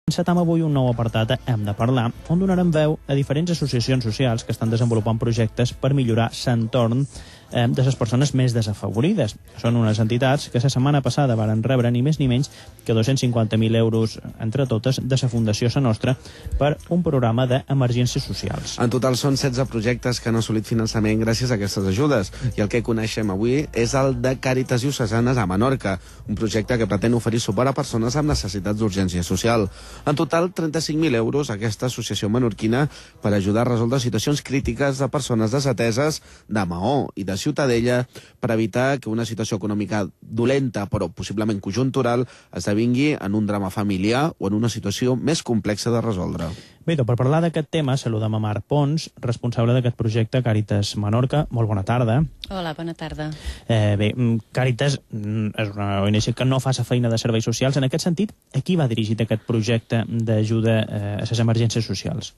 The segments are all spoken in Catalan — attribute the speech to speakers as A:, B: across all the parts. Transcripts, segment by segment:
A: Encetam avui un nou apartat a Hem de parlar, on donarem veu a diferents associacions socials que estan desenvolupant projectes per millorar l'entorn de les persones més desafavorides. Són unes entitats que la setmana passada varen rebre ni més ni menys que 250.000 euros entre totes de la Fundació Sa Nostra per un programa d'emergències socials.
B: En total són 16 projectes que han assolit finançament gràcies a aquestes ajudes, i el que coneixem avui és el de Càritas Diocesanes a Menorca, un projecte que pretén oferir suport a persones amb necessitats d'urgència social. En total, 35.000 euros aquesta associació menorquina per ajudar a resoldre situacions crítiques de persones desateses de Maó i de Ciutadella per evitar que una situació econòmica dolenta, però possiblement conjuntural, esdevingui en un drama familiar o en una situació més complexa de resoldre.
A: Bé, per parlar d'aquest tema, saludem a Mar Pons, responsable d'aquest projecte Càritas Menorca. Molt bona tarda.
C: Hola, bona tarda.
A: Bé, Càritas és una ONG que no fa la feina de serveis socials. En aquest sentit, a qui va dirigit aquest projecte d'ajuda a les emergències socials?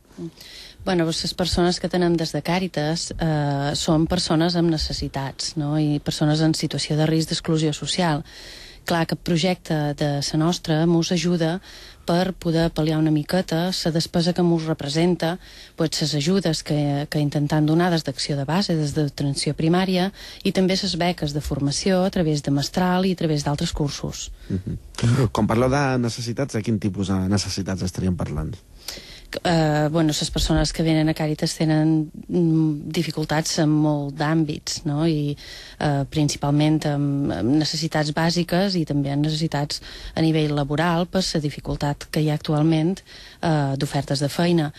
C: Bueno, les persones que tenem des de Càritas són persones amb necessitats, no? I persones en situació de risc d'exclusió social. Clar, aquest projecte de Sa Nostra mos ajuda per poder pal·liar una miqueta la despesa que mos representa, les ajudes que intentem donar des d'acció de base, des d'atenció primària, i també les beques de formació a través de mestral i a través d'altres cursos.
B: Quan parleu de necessitats, de quin tipus de necessitats estaríem parlant?
C: Les persones que venen a Càritas tenen dificultats en molt d'àmbits, no? I principalment amb necessitats bàsiques i també amb necessitats a nivell laboral per la dificultat que hi ha actualment d'ofertes de feina.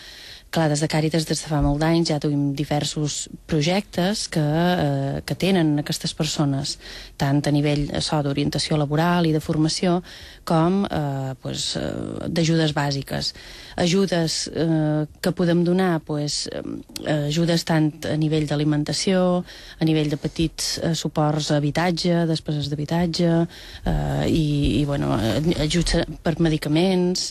C: Clar, des de Càritas des de fa molt d'anys ja duim diversos projectes que tenen aquestes persones, tant a nivell d'orientació laboral i de formació com d'ajudes bàsiques. Ajudes que podem donar, ajudes tant a nivell d'alimentació, a nivell de petits suports a habitatge, despeses d'habitatge, i ajuts per medicaments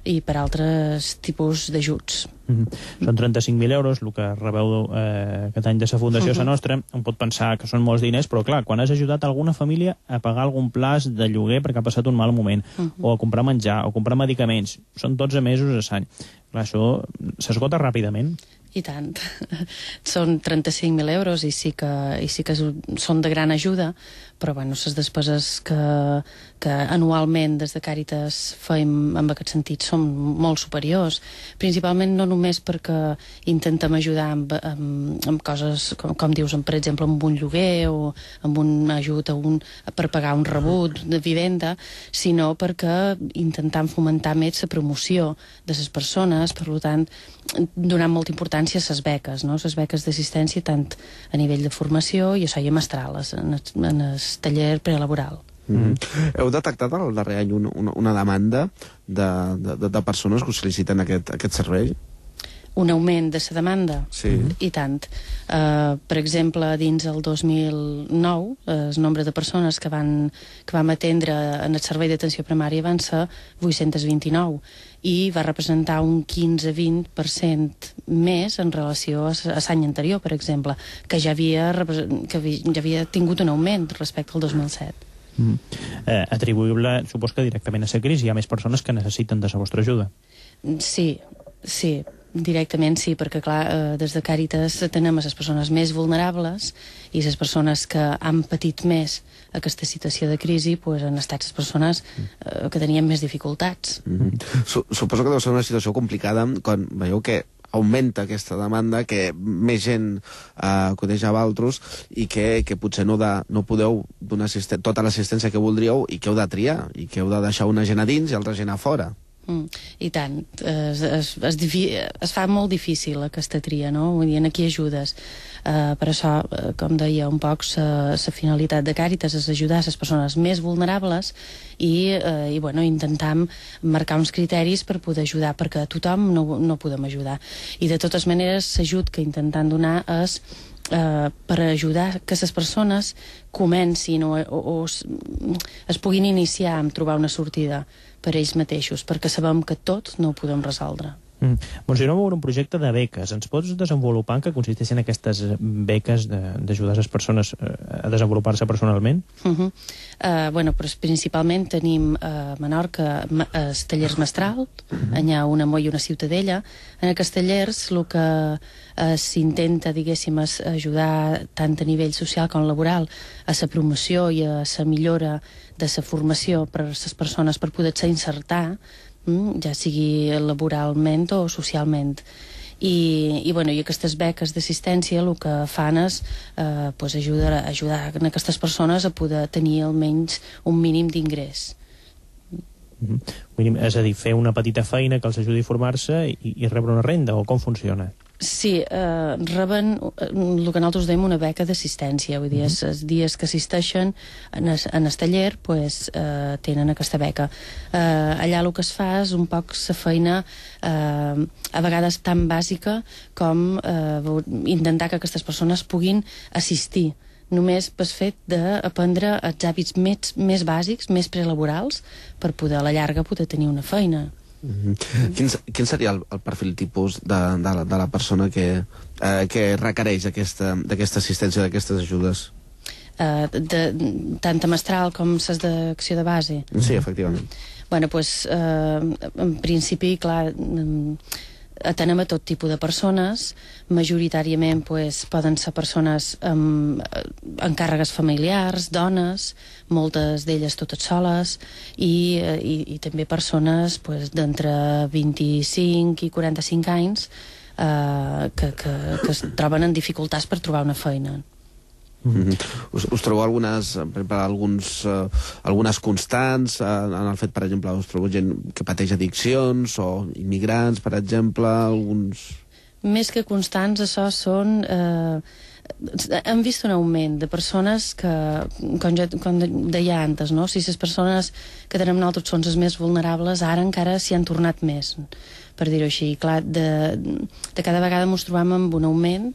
C: i per altres tipus d'ajuts.
A: Són 35.000 euros el que rebeu aquest any de la Fundació Sa Nostra. Un pot pensar que són molts diners, però clar, quan has ajudat alguna família a pagar algun plaç de lloguer perquè ha passat un mal moment, o a comprar menjar, o a comprar medicaments, són 12 mesos a l'any. Clar, això s'esgota ràpidament.
C: I tant. Són 35.000 euros i sí que són de gran ajuda, però les despeses que anualment des de Càritas fem en aquest sentit són molt superiors, principalment no només perquè intentem ajudar amb coses, com dius, per exemple, amb un lloguer o amb un ajut per pagar un rebut de vivenda, sinó perquè intentem fomentar més la promoció de les persones, per tant, donant molta importància a les beques, no? Les beques d'assistència tant a nivell de formació i això i a mestral, en el taller prelaboral.
B: Heu detectat el darrer any una demanda de persones que us sol·liciten aquest servei?
C: Un augment de la demanda?
B: Sí.
C: I tant. Per exemple, dins el 2009, el nombre de persones que vam atendre en el servei d'atenció primària van ser 829 i va representar un 15-20% més en relació a l'any anterior, per exemple, que ja havia tingut un augment respecte al 2007.
A: Atribuïble, supos que directament a la crisi, hi ha més persones que necessiten de la vostra ajuda.
C: Sí, directament sí, perquè clar, des de Càritas tenem les persones més vulnerables i les persones que han patit més aquesta situació de crisi han estat les persones que tenien més dificultats.
B: Suposo que deu ser una situació complicada quan veieu que augmenta aquesta demanda, que més gent acudeix a vosaltres i que potser no podeu donar tota l'assistència que voldríeu i que heu de triar, i que heu de deixar una gent a dins i altra gent a fora.
C: I tant, es fa molt difícil aquesta tria, no? Vull dir, aquí ajudes. Per això, com deia un poc, la finalitat de Càritas és ajudar les persones més vulnerables i intentar marcar uns criteris per poder ajudar, perquè a tothom no podem ajudar. I de totes maneres, l'ajut que intentem donar és per ajudar que les persones comencin o es puguin iniciar a trobar una sortida per ells mateixos, perquè sabem que tot no ho podem resoldre.
A: Montse, no un projecte de beques. Ens pots desenvolupar en què consisteixen aquestes beques d'ajudes a les persones a desenvolupar-se personalment?
C: Bueno, doncs principalment tenim a Menorca els tallers Mestral, n'hi ha una a Moll i una a Ciutadella. En aquests tallers el que s'intenta, diguéssim, és ajudar tant a nivell social com laboral a la promoció i a la millora de la formació per a les persones per poder-se insertar, ja sigui laboralment o socialment. I aquestes beques d'assistència el que fan és ajudar aquestes persones a poder tenir almenys un mínim d'ingrés.
A: És a dir, fer una petita feina que els ajudi a formar-se i rebre una renda, o com funciona?
C: Sí, reben el que nosaltres dèiem una beca d'assistència, vull dir, els dies que assisteixen en el taller tenen aquesta beca. Allà el que es fa és un poc la feina a vegades tan bàsica com intentar que aquestes persones puguin assistir només pel fet d'aprendre els hàbits més bàsics, més prelaborals, per poder a la llarga poder tenir una feina.
B: Quin seria el perfil tipus de la persona que requereix d'aquesta assistència, d'aquestes ajudes?
C: Tant a Mestral com les d'acció de base?
B: Sí, efectivament.
C: Bueno, doncs, en principi, clar, atenem a tot tipus de persones. Majoritàriament poden ser persones amb encàrregues familiars, dones, moltes d'elles totes soles, i també persones d'entre 25 i 45 anys que es troben en dificultats per trobar una feina.
B: Us trobeu algunes constants en el fet, per exemple, us trobeu gent que pateix addiccions o immigrants, per exemple, alguns...
C: Més que constants, això són... hem vist un augment de persones que, com deia antes, no? Si les persones que tenim nosaltres són les més vulnerables, ara encara s'hi han tornat més, per dir-ho així. Clar, de cada vegada ens trobam amb un augment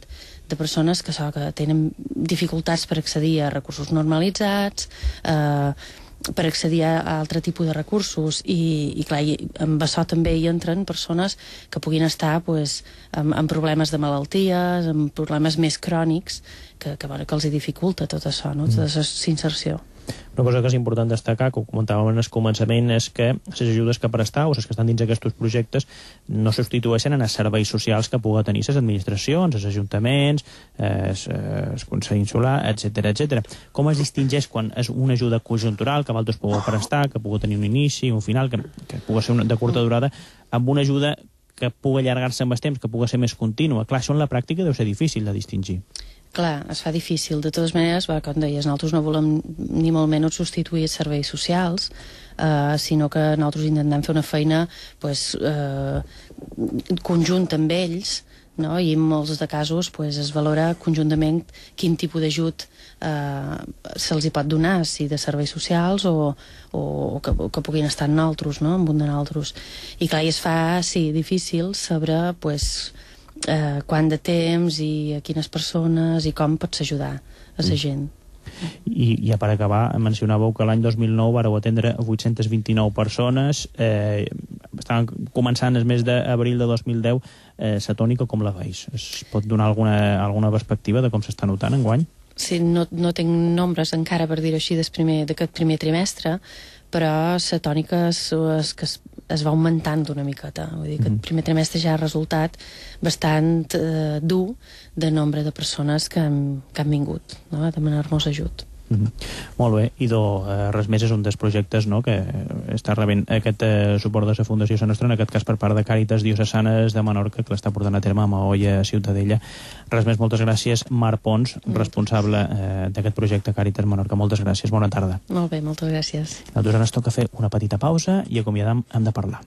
C: de persones que tenen dificultats per accedir a recursos normalitzats, per accedir a altre tipus de recursos, i clar, amb això també hi entren persones que puguin estar amb problemes de malalties, amb problemes més crònics, que els hi dificulta tot això, no? Tota aquesta inserció.
A: Una cosa que és important destacar, que ho comentàvem en el començament, és que les ajudes que prestau, les que estan dins aquests projectes, no substitueixen en els serveis socials que pugui tenir les administracions, els ajuntaments, el Consell Insular, etc. Com es distingeix quan és una ajuda conjuntural que vosaltres pugueu prestar, que pugui tenir un inici, un final, que pugui ser de curta durada, amb una ajuda que pugui allargar-se amb el temps, que pugui ser més contínua? Clar, això en la pràctica deu ser difícil de distingir.
C: Clar, es fa difícil. De totes maneres, com deies, nosaltres no volem ni molt menys substituir els serveis socials, sinó que nosaltres intentem fer una feina conjunt amb ells, no? I en molts de casos es valora conjuntament quin tipus d'ajut se'ls hi pot donar, si de serveis socials o que puguin estar en nosaltres, no? amb un de nosaltres. I clar, es fa, sí, difícil saber quant de temps i a quines persones i com pots ajudar a la gent.
A: I ja per acabar, mencionàveu que l'any 2009 vareu atendre 829 persones, estaven començant el mes d'abril de 2010, la tònica com la veus? Es pot donar alguna perspectiva de com s'està notant enguany?
C: Sí, no tinc nombres encara, per dir-ho així, d'aquest primer trimestre, però la tònica és que es va augmentant una miqueta. Vull dir que el primer trimestre ja ha resultat bastant dur de nombre de persones que han vingut, no? A demanar-nos ajut.
A: Molt bé, i res més, és un dels projectes que està rebent aquest suport de la Fundació Sa Nostra, en aquest cas per part de Càritas Diocesanes de Menorca, que l'està portant a terme a Maó i a Ciutadella. Res més, moltes gràcies. Mar Pons, responsable d'aquest projecte Càritas Menorca. Moltes gràcies, bona tarda.
C: Molt bé, moltes gràcies.
A: Nosaltres ara ens toca fer una petita pausa i acomiadam hem de parlar.